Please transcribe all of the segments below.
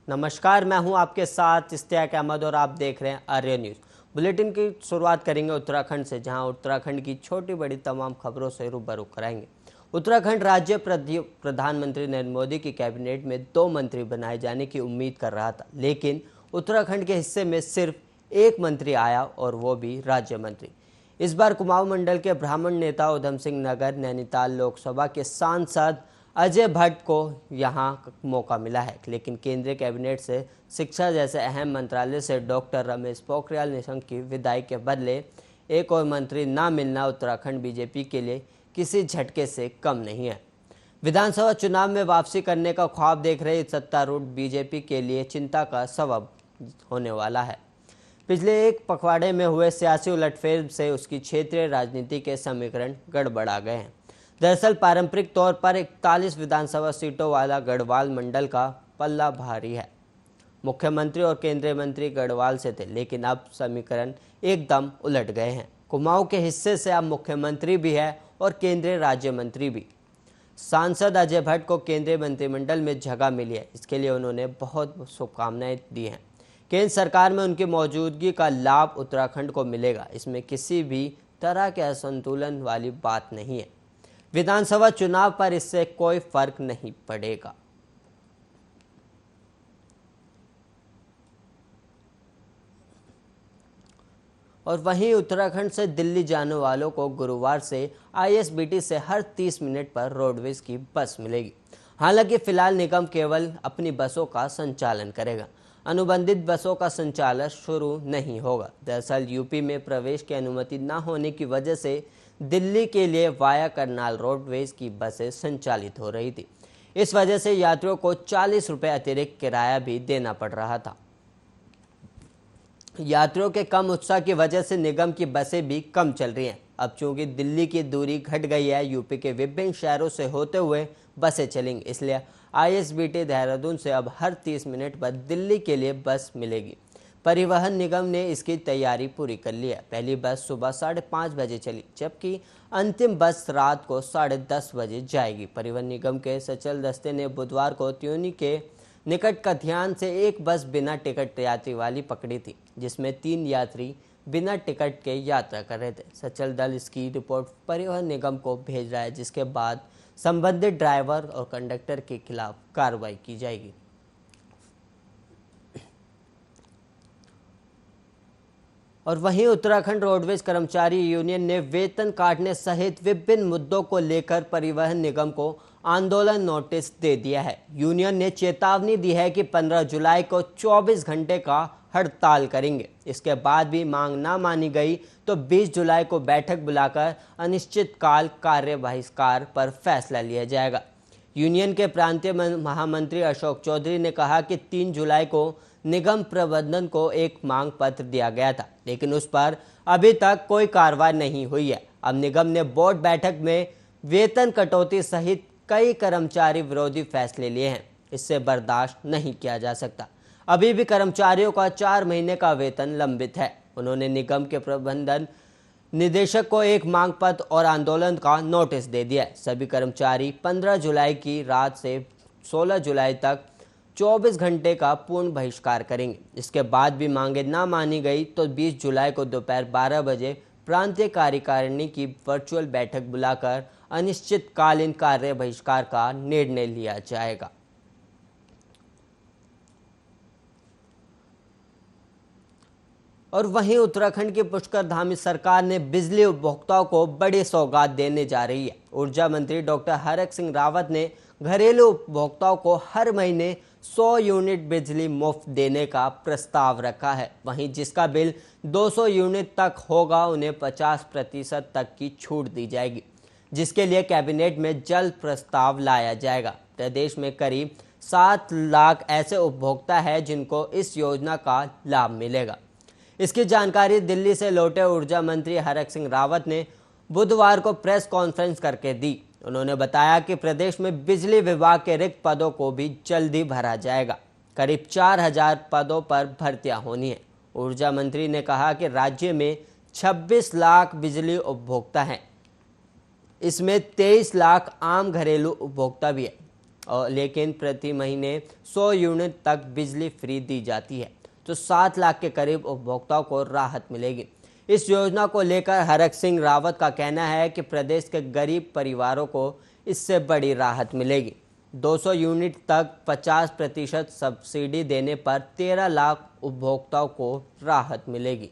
नमस्कार, मैं हूं आपके साथ इश्तियाक अहमद और आप देख रहे हैं आर्य न्यूज़। बुलेटिन की शुरुआत करेंगे उत्तराखंड से, जहां उत्तराखंड की छोटी बड़ी तमाम खबरों से रूबरू कराएंगे। उत्तराखंड राज्य प्रधानमंत्री नरेंद्र मोदी की कैबिनेट में 2 मंत्री बनाए जाने की उम्मीद कर रहा था, लेकिन उत्तराखंड के हिस्से में सिर्फ एक मंत्री आया और वो भी राज्य मंत्री। इस बार कुमाऊं मंडल के ब्राह्मण नेता उधम सिंह नगर नैनीताल लोकसभा के सांसद अजय भट्ट को यहां मौका मिला है, लेकिन केंद्रीय कैबिनेट से शिक्षा जैसे अहम मंत्रालय से डॉक्टर रमेश पोखरियाल निशंक की विदाई के बदले एक और मंत्री ना मिलना उत्तराखंड बीजेपी के लिए किसी झटके से कम नहीं है। विधानसभा चुनाव में वापसी करने का ख्वाब देख रही सत्तारूढ़ बीजेपी के लिए चिंता का सबब होने वाला है। पिछले एक पखवाड़े में हुए सियासी उलटफेर से उसकी क्षेत्रीय राजनीति के समीकरण गड़बड़ा गए हैं। दरअसल पारंपरिक तौर पर 41 विधानसभा सीटों वाला गढ़वाल मंडल का पल्ला भारी है। मुख्यमंत्री और केंद्रीय मंत्री गढ़वाल से थे, लेकिन अब समीकरण एकदम उलट गए हैं। कुमाऊं के हिस्से से अब मुख्यमंत्री भी है और केंद्रीय राज्य मंत्री भी। सांसद अजय भट्ट को केंद्रीय मंत्रिमंडल में जगह मिली है, इसके लिए उन्होंने बहुत शुभकामनाएं दी हैं। केंद्र सरकार में उनकी मौजूदगी का लाभ उत्तराखंड को मिलेगा, इसमें किसी भी तरह के असंतुलन वाली बात नहीं है। विधानसभा चुनाव पर इससे कोई फर्क नहीं पड़ेगा। और वहीं उत्तराखंड से दिल्ली जाने वालों को गुरुवार से आईएसबीटी से हर 30 मिनट पर रोडवेज की बस मिलेगी। हालांकि फिलहाल निगम केवल अपनी बसों का संचालन करेगा, अनुबंधित बसों का संचालन शुरू नहीं होगा। दरअसल यूपी में प्रवेश की अनुमति न होने की वजह से दिल्ली के लिए वाया करनाल रोडवेज की बसें संचालित हो रही थी। इस वजह से यात्रियों को 40 रुपये अतिरिक्त किराया भी देना पड़ रहा था। यात्रियों के कम उत्साह की वजह से निगम की बसें भी कम चल रही हैं। अब चूंकि दिल्ली की दूरी घट गई है, यूपी के विभिन्न शहरों से होते हुए बसें चलेंगी, इसलिए आईएसबीटी देहरादून से अब हर 30 मिनट पर दिल्ली के लिए बस मिलेगी। परिवहन निगम ने इसकी तैयारी पूरी कर ली है। पहली बस सुबह 5:30 बजे चली, जबकि अंतिम बस रात को 10:30 बजे जाएगी। परिवहन निगम के सचल दस्ते ने बुधवार को त्यूनी के निकट कथियान से एक बस बिना टिकट यात्री वाली पकड़ी थी, जिसमें 3 यात्री बिना टिकट के यात्रा कर रहे थे। सचल दल इसकी रिपोर्ट परिवहन निगम को भेज रहा है, जिसके बाद संबंधित ड्राइवर और कंडक्टर के खिलाफ कार्रवाई की जाएगी। और वहीं उत्तराखंड रोडवेज कर्मचारी यूनियन ने वेतन काटने सहित विभिन्न मुद्दों को लेकर परिवहन निगम को आंदोलन नोटिस दे दिया है। यूनियन ने चेतावनी दी है कि 15 जुलाई को 24 घंटे का हड़ताल करेंगे। इसके बाद भी मांग ना मानी गई तो 20 जुलाई को बैठक बुलाकर अनिश्चितकाल कार्य बहिष्कार पर फैसला लिया जाएगा। यूनियन के प्रांतीय महामंत्री अशोक चौधरी ने कहा कि 3 जुलाई को निगम प्रबंधन को एक मांग पत्र दिया गया था, लेकिन उस पर अभी तक कोई कार्रवाई नहीं हुई है। अब निगम ने बोर्ड बैठक में वेतन कटौती सहित कई कर्मचारी विरोधी फैसले लिए हैं। इससे बर्दाश्त नहीं किया जा सकता। अभी भी कर्मचारियों का 4 महीने का वेतन लंबित है। उन्होंने निगम के प्रबंधन निदेशक को एक मांग पत्र और आंदोलन का नोटिस दे दिया है। सभी कर्मचारी 15 जुलाई की रात से 16 जुलाई तक 24 घंटे का पूर्ण बहिष्कार करेंगे। इसके बाद भी मांगे ना मानी गई तो 20 जुलाई को दोपहर 12 बजे प्रांतीय कार्यकारिणी की वर्चुअल बैठक बुलाकर अनिश्चितकालीन कार्य बहिष्कार का निर्णय लिया जाएगा। और वहीं उत्तराखंड की पुष्कर धामी सरकार ने बिजली उपभोक्ताओं को बड़ी सौगात देने जा रही है। ऊर्जा मंत्री डॉक्टर हरक सिंह रावत ने घरेलू उपभोक्ताओं को हर महीने 100 यूनिट बिजली मुफ्त देने का प्रस्ताव रखा है। वहीं जिसका बिल 200 यूनिट तक होगा, उन्हें 50% तक की छूट दी जाएगी, जिसके लिए कैबिनेट में जल्द प्रस्ताव लाया जाएगा। प्रदेश में करीब 7 लाख ऐसे उपभोक्ता हैं जिनको इस योजना का लाभ मिलेगा। इसकी जानकारी दिल्ली से लौटे ऊर्जा मंत्री हरक सिंह रावत ने बुधवार को प्रेस कॉन्फ्रेंस करके दी। उन्होंने बताया कि प्रदेश में बिजली विभाग के रिक्त पदों को भी जल्दी भरा जाएगा। करीब 4000 पदों पर भर्तियां होनी है। ऊर्जा मंत्री ने कहा कि राज्य में 26 लाख बिजली उपभोक्ता हैं। इसमें 23 लाख आम घरेलू उपभोक्ता भी है। और लेकिन प्रति महीने 100 यूनिट तक बिजली फ्री दी जाती है तो 7 लाख के करीब उपभोक्ताओं को राहत मिलेगी। इस योजना को लेकर हरक सिंह रावत का कहना है कि प्रदेश के गरीब परिवारों को इससे बड़ी राहत मिलेगी। 200 यूनिट तक 50% सब्सिडी देने पर 13 लाख उपभोक्ताओं को राहत मिलेगी।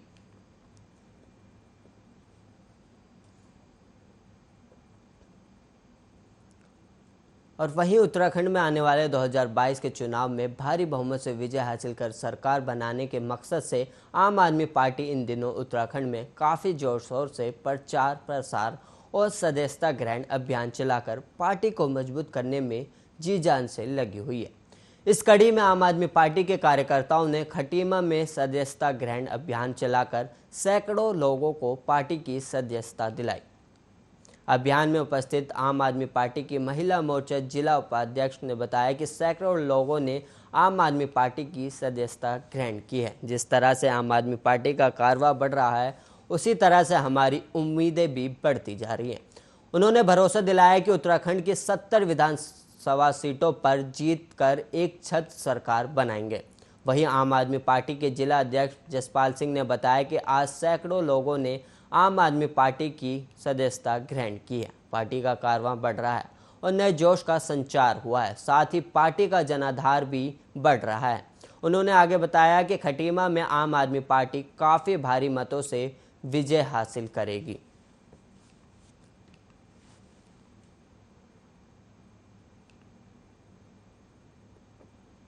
और वहीं उत्तराखंड में आने वाले 2022 के चुनाव में भारी बहुमत से विजय हासिल कर सरकार बनाने के मकसद से आम आदमी पार्टी इन दिनों उत्तराखंड में काफ़ी जोर शोर से प्रचार प्रसार और सदस्यता ग्रहण अभियान चलाकर पार्टी को मजबूत करने में जी जान से लगी हुई है। इस कड़ी में आम आदमी पार्टी के कार्यकर्ताओं ने खटीमा में सदस्यता ग्रहण अभियान चलाकर सैकड़ों लोगों को पार्टी की सदस्यता दिलाई। अभियान में उपस्थित आम आदमी पार्टी की महिला मोर्चा जिला उपाध्यक्ष ने बताया कि सैकड़ों लोगों ने आम आदमी पार्टी की सदस्यता ग्रहण की है। जिस तरह से आम आदमी पार्टी का कारवा बढ़ रहा है उसी तरह से हमारी उम्मीदें भी बढ़ती जा रही हैं। उन्होंने भरोसा दिलाया कि उत्तराखंड की 70 विधानसभा सीटों पर जीत कर एक छत सरकार बनाएंगे। वहीं आम आदमी पार्टी के जिला अध्यक्ष जसपाल सिंह ने बताया कि आज सैकड़ों लोगों ने आम आदमी पार्टी की सदस्यता ग्रहण की है। पार्टी का कारवां बढ़ रहा है और नए जोश का संचार हुआ है, साथ ही पार्टी का जनाधार भी बढ़ रहा है। उन्होंने आगे बताया कि खटीमा में आम आदमी पार्टी काफ़ी भारी मतों से विजय हासिल करेगी।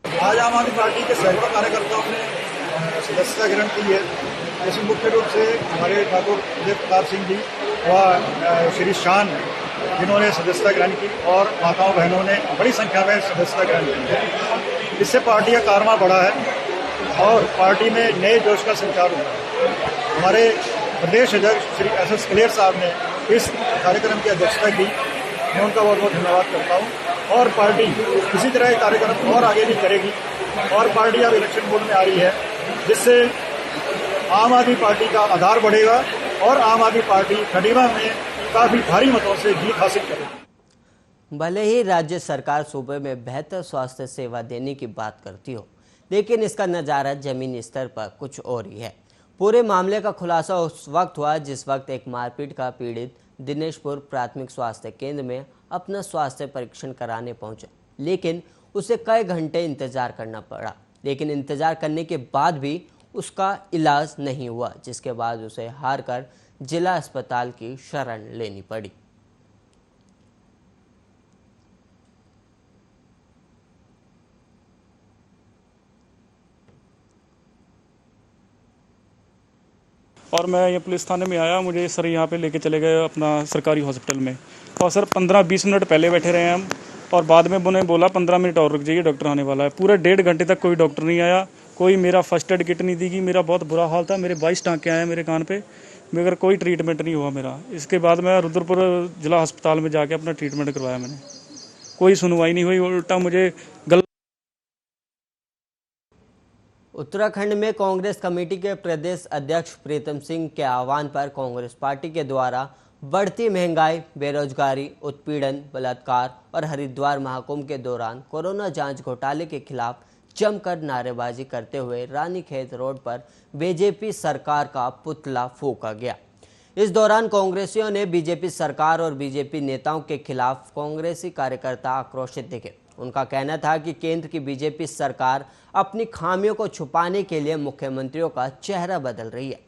आज आम आदमी पार्टी के सैकड़ों कार्यकर्ताओं ने सदस्यता ग्रहण की है। इसमें मुख्य रूप से हमारे ठाकुर विजय प्रताप सिंह जी व श्री शान जिन्होंने सदस्यता ग्रहण की और माताओं बहनों ने बड़ी संख्या में सदस्यता ग्रहण की है। इससे पार्टी का कारवा बढ़ा है और पार्टी में नए जोश का संचार हुआ है। हमारे प्रदेश अध्यक्ष श्री एस क्लेर साहब ने इस कार्यक्रम की अध्यक्षता की, मैं उनका बहुत बहुत धन्यवाद करता हूँ। और पार्टी इसी तरह के कार्यक्रम और आगे भी करेगी और पार्टी अब इलेक्शन मोड में आ रही है, जिससे आम आदमी पार्टी का आधार बढ़ेगा और आम आदमी पार्टी खटीमा में काफ़ी भारी मतों से जीत हासिल करेगी। भले ही राज्य सरकार सूबे में बेहतर स्वास्थ्य सेवा देने की बात करती हो, लेकिन इसका नज़ारा जमीनी स्तर पर कुछ और ही है। पूरे मामले का खुलासा उस वक्त हुआ जिस वक्त एक मारपीट का पीड़ित दिनेशपुर प्राथमिक स्वास्थ्य केंद्र में अपना स्वास्थ्य परीक्षण कराने पहुंचा, लेकिन उसे कई घंटे इंतजार करना पड़ा। लेकिन इंतजार करने के बाद भी उसका इलाज नहीं हुआ, जिसके बाद उसे हार कर जिला अस्पताल की शरण लेनी पड़ी। और मैं ये पुलिस थाने में आया, मुझे सर यहाँ पे लेके चले गए अपना सरकारी हॉस्पिटल में। और सर 15-20 मिनट पहले बैठे रहे हम और बाद में उन्होंने बोला 15 मिनट और रुक जाइए, डॉक्टर आने वाला है। पूरे 1.5 घंटे तक कोई डॉक्टर नहीं आया, कोई मेरा फर्स्ट एड किट नहीं दी गई। मेरा बहुत बुरा हाल था, मेरे 22 टाँके आए मेरे कान पे, मगर कोई ट्रीटमेंट नहीं हुआ मेरा। इसके बाद मैं रुद्रपुर जिला अस्पताल में जाके अपना ट्रीटमेंट करवाया मैंने, कोई सुनवाई नहीं हुई, उल्टा मुझे उत्तराखंड में कांग्रेस कमेटी के प्रदेश अध्यक्ष प्रीतम सिंह के आह्वान पर कांग्रेस पार्टी के द्वारा बढ़ती महंगाई, बेरोजगारी, उत्पीड़न, बलात्कार और हरिद्वार महाकुंभ के दौरान कोरोना जांच घोटाले के खिलाफ जमकर नारेबाजी करते हुए रानीखेत रोड पर बीजेपी सरकार का पुतला फूंका गया। इस दौरान कांग्रेसियों ने बीजेपी सरकार और बीजेपी नेताओं के खिलाफ कांग्रेसी कार्यकर्ता आक्रोशित दिखे। उनका कहना था कि केंद्र की बीजेपी सरकार अपनी खामियों को छुपाने के लिए मुख्यमंत्रियों का चेहरा बदल रही है।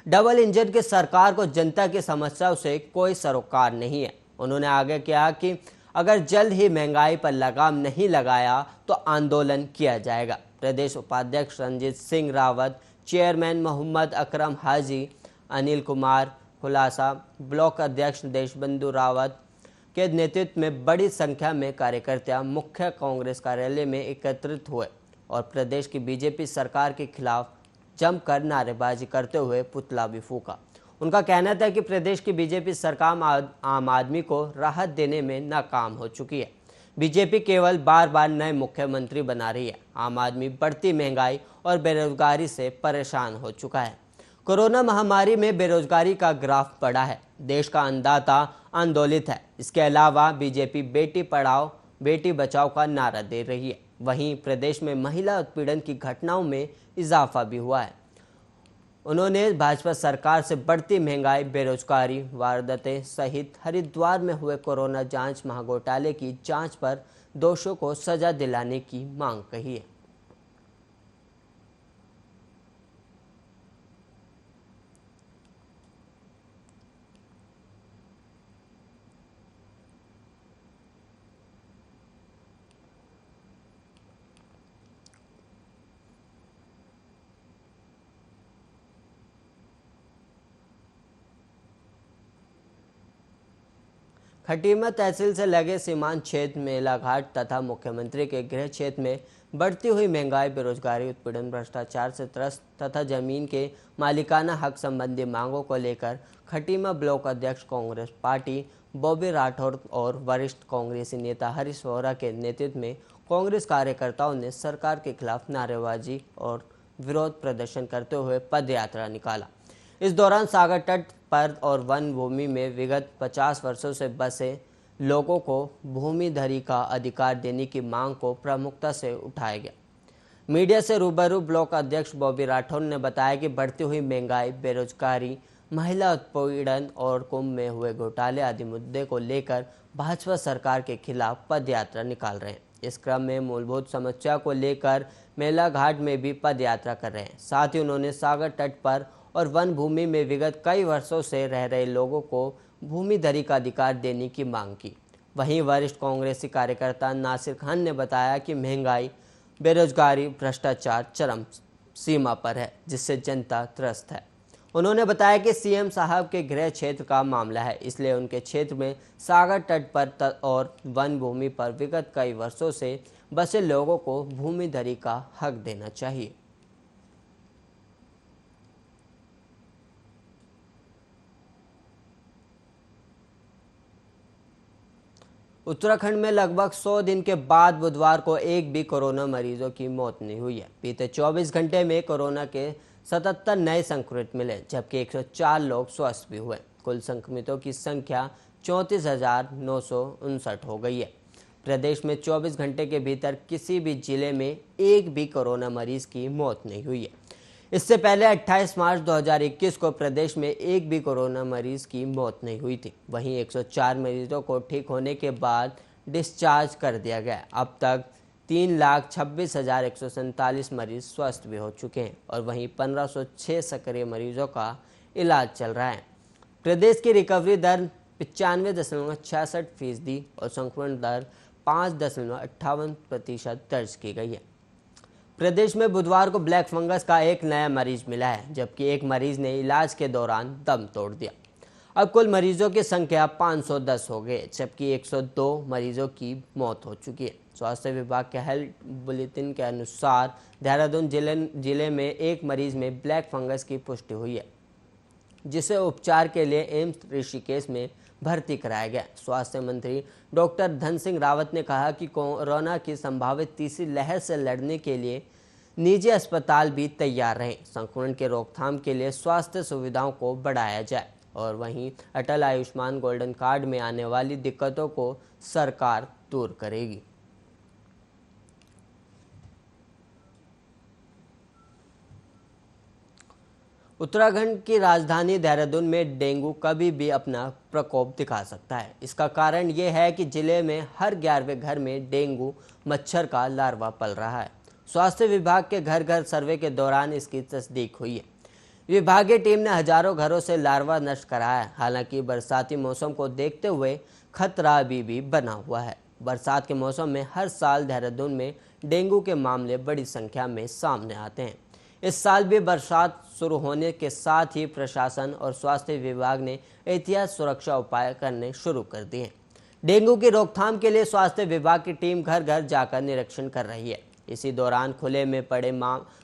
डबल इंजन की सरकार को जनता की समस्याओं से कोई सरोकार नहीं है। उन्होंने आगे कहा कि अगर जल्द ही महंगाई पर लगाम नहीं लगाया तो आंदोलन किया जाएगा। प्रदेश उपाध्यक्ष रंजीत सिंह रावत, चेयरमैन मोहम्मद अकरम हाजी, अनिल कुमार खुलासा, ब्लॉक अध्यक्ष देशबंधु रावत के नेतृत्व में बड़ी संख्या में कार्यकर्ता मुख्य कांग्रेस कार्यालय में एकत्रित हुए और प्रदेश की बीजेपी सरकार के खिलाफ जमकर नारेबाजी करते हुए पुतला भी फूंका। उनका कहना था कि प्रदेश की बीजेपी सरकार आम आदमी को राहत देने में नाकाम हो चुकी है। बीजेपी केवल बार बार नए मुख्यमंत्री बना रही है। आम आदमी बढ़ती महंगाई और बेरोजगारी से परेशान हो चुका है। कोरोना महामारी में बेरोजगारी का ग्राफ बढ़ा है। देश का अन्नदाता आंदोलित है। इसके अलावा बीजेपी बेटी पढ़ाओ बेटी बचाओ का नारा दे रही है। वहीं प्रदेश में महिला उत्पीड़न की घटनाओं में इजाफा भी हुआ है। उन्होंने भाजपा सरकार से बढ़ती महंगाई, बेरोजगारी, वारदातें सहित हरिद्वार में हुए कोरोना जांच महाघोटाले की जांच पर दोषियों को सजा दिलाने की मांग कही है। खटीमा तहसील से लगे सीमांत क्षेत्र मेलाघाट तथा मुख्यमंत्री के गृह क्षेत्र में बढ़ती हुई महंगाई, बेरोजगारी, उत्पीड़न, भ्रष्टाचार से त्रस्त तथा जमीन के मालिकाना हक संबंधी मांगों को लेकर खटीमा ब्लॉक अध्यक्ष कांग्रेस पार्टी बॉबी राठौर और वरिष्ठ कांग्रेसी नेता हरीश वोरा के नेतृत्व में कांग्रेस कार्यकर्ताओं ने सरकार के खिलाफ नारेबाजी और विरोध प्रदर्शन करते हुए पद यात्रा निकाला। इस दौरान सागर तट पर और वन भूमि में विगत 50 वर्षों से बसे लोगों को भूमिधरी का अधिकार देने की मांग को प्रमुखता से उठाया गया। मीडिया से रूबरू ब्लॉक अध्यक्ष बॉबी राठौर ने बताया कि बढ़ती हुई महंगाई, बेरोजगारी, महिला उत्पीड़न और कुंभ में हुए घोटाले आदि मुद्दे को लेकर भाजपा सरकार के खिलाफ पद यात्रा निकाल रहे हैं। इस क्रम में मूलभूत समस्या को लेकर मेलाघाट में भी पद यात्रा कर रहे हैं। साथ ही उन्होंने सागर तट पर और वन भूमि में विगत कई वर्षों से रह रहे लोगों को भूमिधरी का अधिकार देने की मांग की। वहीं वरिष्ठ कांग्रेसी कार्यकर्ता नासिर खान ने बताया कि महंगाई, बेरोजगारी, भ्रष्टाचार चरम सीमा पर है, जिससे जनता त्रस्त है। उन्होंने बताया कि सीएम साहब के गृह क्षेत्र का मामला है, इसलिए उनके क्षेत्र में सागर तट पर और वन भूमि पर विगत कई वर्षों से बसे लोगों को भूमिधरी का हक देना चाहिए। उत्तराखंड में लगभग 100 दिन के बाद बुधवार को एक भी कोरोना मरीजों की मौत नहीं हुई है। बीते 24 घंटे में कोरोना के 77 नए संक्रमित मिले, जबकि 104 लोग स्वस्थ भी हुए। कुल संक्रमितों की संख्या 34,959 हो गई है। प्रदेश में 24 घंटे के भीतर किसी भी जिले में एक भी कोरोना मरीज की मौत नहीं हुई है। इससे पहले 28 मार्च 2021 को प्रदेश में एक भी कोरोना मरीज की मौत नहीं हुई थी। वहीं 104 मरीजों को ठीक होने के बाद डिस्चार्ज कर दिया गया। अब तक 3,26,147 मरीज स्वस्थ भी हो चुके हैं और वहीं 1,506 सक्रिय मरीजों का इलाज चल रहा है। प्रदेश की रिकवरी दर 95.66% और संक्रमण दर 5.58% दर्ज की गई है। प्रदेश में बुधवार को ब्लैक फंगस का एक नया मरीज मिला है, जबकि एक मरीज ने इलाज के दौरान दम तोड़ दिया। अब कुल मरीजों की संख्या 510 हो गई, जबकि 102 मरीजों की मौत हो चुकी है। स्वास्थ्य विभाग के हेल्थ बुलेटिन के अनुसार देहरादून जिले में एक मरीज में ब्लैक फंगस की पुष्टि हुई है, जिसे उपचार के लिए एम्स ऋषिकेश में भर्ती कराया गया। स्वास्थ्य मंत्री डॉक्टर धन सिंह रावत ने कहा कि कोरोना की संभावित तीसरी लहर से लड़ने के लिए निजी अस्पताल भी तैयार रहें। संक्रमण के रोकथाम के लिए स्वास्थ्य सुविधाओं को बढ़ाया जाए और वहीं अटल आयुष्मान गोल्डन कार्ड में आने वाली दिक्कतों को सरकार दूर करेगी। उत्तराखंड की राजधानी देहरादून में डेंगू कभी भी अपना प्रकोप दिखा सकता है। इसका कारण ये है कि जिले में हर 11वें घर में डेंगू मच्छर का लार्वा पल रहा है। स्वास्थ्य विभाग के घर घर सर्वे के दौरान इसकी तस्दीक हुई है। विभागीय टीम ने हजारों घरों से लार्वा नष्ट कराया है। हालांकि बरसाती मौसम को देखते हुए खतरा अभी भी बना हुआ है। बरसात के मौसम में हर साल देहरादून में डेंगू के मामले बड़ी संख्या में सामने आते हैं। इस साल भी बरसात शुरू होने के साथ ही प्रशासन और स्वास्थ्य विभाग ने एहतियात सुरक्षा उपाय करने शुरू कर दिए हैं। डेंगू की रोकथाम के लिए स्वास्थ्य विभाग की टीम घर घर जाकर निरीक्षण कर रही है। इसी दौरान खुले में पड़े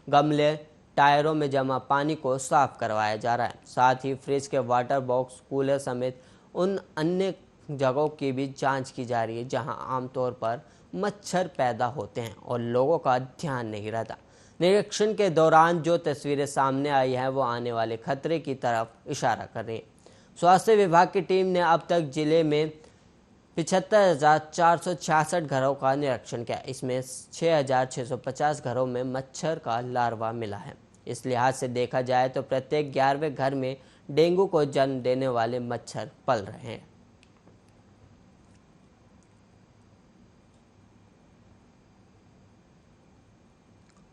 गमले, टायरों में जमा पानी को साफ करवाया जा रहा है। साथ ही फ्रिज के वाटर बॉक्स, कूलर समेत उन अन्य जगहों की भी जांच की जा रही है जहां आमतौर पर मच्छर पैदा होते हैं और लोगों का ध्यान नहीं रहता। निरीक्षण के दौरान जो तस्वीरें सामने आई हैं वो आने वाले खतरे की तरफ इशारा कर रही हैं। स्वास्थ्य विभाग की टीम ने अब तक जिले में 75,466 घरों का निरीक्षण किया। इसमें 6,650 घरों में मच्छर का लार्वा मिला है। इस लिहाज से देखा जाए तो प्रत्येक 11वें घर में डेंगू को जन्म देने वाले मच्छर पल रहे हैं।